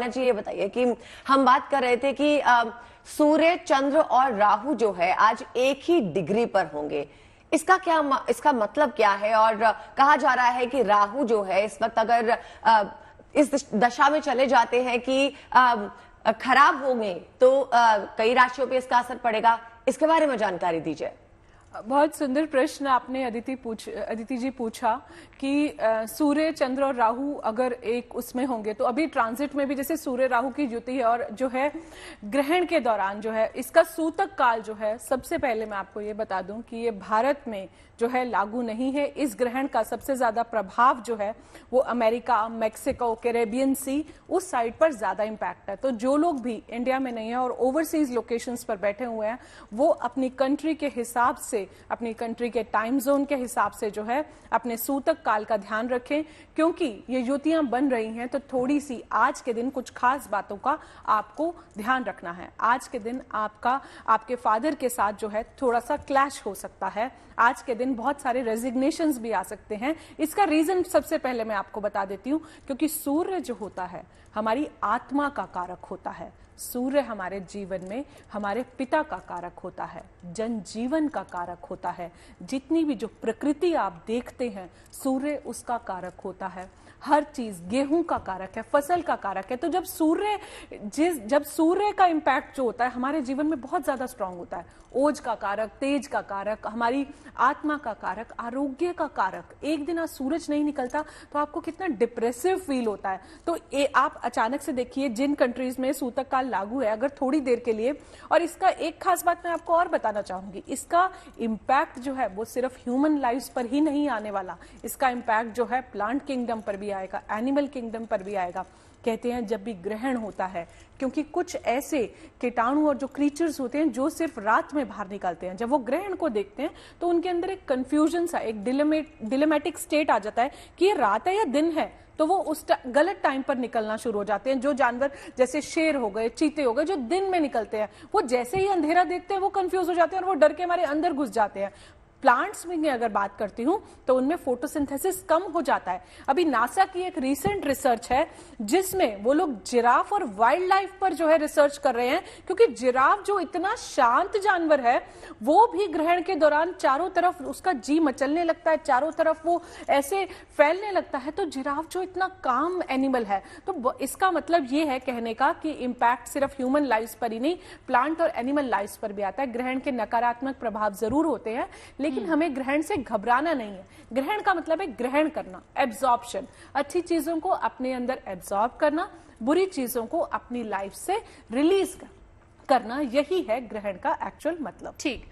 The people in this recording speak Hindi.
मीना जी ये बताइए कि हम बात कर रहे थे कि सूर्य, चंद्र और राहु जो है आज एक ही डिग्री पर होंगे। इसका मतलब क्या है? और कहा जा रहा है कि राहु जो है इस वक्त अगर इस दशा में चले जाते हैं कि खराब होंगे तो कई राशियों पे इसका असर पड़ेगा। इसके बारे में जानकारी दीजिए। बहुत सुंदर प्रश्न आपने अदिति जी पूछा कि सूर्य, चंद्र और राहु अगर एक उसमें होंगे तो अभी ट्रांजिट में भी जैसे सूर्य राहु की युति है और जो है ग्रहण के दौरान जो है इसका सूतक काल जो है, सबसे पहले मैं आपको ये बता दूं कि ये भारत में जो है लागू नहीं है। इस ग्रहण का सबसे ज्यादा प्रभाव जो है वो अमेरिका, मैक्सिको, कैरेबियन सी उस साइड पर ज्यादा इंपैक्ट है। तो जो लोग भी इंडिया में नहीं है और ओवरसीज लोकेशंस पर बैठे हुए हैं वो अपनी कंट्री के हिसाब से, अपनी कंट्री के टाइम जोन के हिसाब से जो है अपने सूतक काल का ध्यान रखें, क्योंकि ये युतियां बन रही हैं। तो थोड़ी सी आज के दिन कुछ खास बातों का आपको ध्यान रखना है। आज के दिन आपके फादर के साथ जो है थोड़ा सा क्लैश हो सकता है। आज के दिन बहुत सारे रेजिग्नेशंस भी आ सकते हैं। इसका रीजन सबसे पहले मैं आपको बता देती हूं, क्योंकि सूर्य जो होता है हमारी आत्मा का कारक होता है। सूर्य हमारे जीवन में हमारे पिता का कारक होता है, जनजीवन का कारक होता है। जितनी भी जो प्रकृति आप देखते हैं सूर्य उसका कारक होता है। हर चीज, गेहूं का कारक है, फसल का कारक है। तो जब सूर्य का इंपैक्ट जो होता है हमारे जीवन में बहुत ज्यादा स्ट्रांग होता है। ओज का कारक, तेज का कारक, हमारी आत्मा का कारक, आरोग्य का कारक। एक दिन आज सूरज नहीं निकलता तो आपको कितना डिप्रेसिव फील होता है। तो आप अचानक से देखिए जिन कंट्रीज में सूतक काल लागू है अगर थोड़ी देर के लिए, और इसका एक खास बात मैं आपको और बताना चाहूंगी, इसका इंपैक्ट जो है वो सिर्फ ह्यूमन लाइफ पर ही नहीं आने वाला। इसका इंपैक्ट जो है प्लांट किंगडम पर भी आएगा, एनिमल किंगडम पर भी आएगा। कहते हैं जब भी ग्रहण होता है, क्योंकि कुछ ऐसे कीटाणु और जो क्रीचर्स होते हैं जो सिर्फ रात में बाहर निकलते हैं, जब वो ग्रहण को देखते हैं तो उनके अंदर एक कंफ्यूजन सा, एक डिलेमेटिक स्टेट आ जाता है कि ये रात है या दिन है। तो वो उस गलत टाइम पर निकलना शुरू हो जाते हैं। जो जानवर जैसे शेर हो गए, चीते हो गए, जो दिन में निकलते हैं, वो जैसे ही अंधेरा देखते हैं वो कंफ्यूज हो जाते हैं और वो डर के हमारे अंदर घुस जाते हैं। प्लांट्स में अगर बात करती हूं तो उनमें फोटोसिंथेसिस कम हो जाता है। अभी नासा की एक रीसेंट रिसर्च है जिसमें वो लोग जिराफ और वाइल्ड लाइफ पर जो है रिसर्च कर रहे हैं, क्योंकि जिराफ जो इतना शांत जानवर है वो भी ग्रहण के दौरान चारों तरफ उसका जी मचलने लगता है, चारों तरफ वो ऐसे फैलने लगता है। तो जिराफ जो इतना काम एनिमल है, तो इसका मतलब ये है कहने का कि इंपैक्ट सिर्फ ह्यूमन लाइफ पर ही नहीं, प्लांट और एनिमल लाइफ पर भी आता है। ग्रहण के नकारात्मक प्रभाव जरूर होते हैं, लेकिन हमें ग्रहण से घबराना नहीं है। ग्रहण का मतलब है ग्रहण करना, एब्जॉर्प्शन। अच्छी चीजों को अपने अंदर एब्जॉर्ब करना, बुरी चीजों को अपनी लाइफ से रिलीज करना, यही है ग्रहण का एक्चुअल मतलब। ठीक।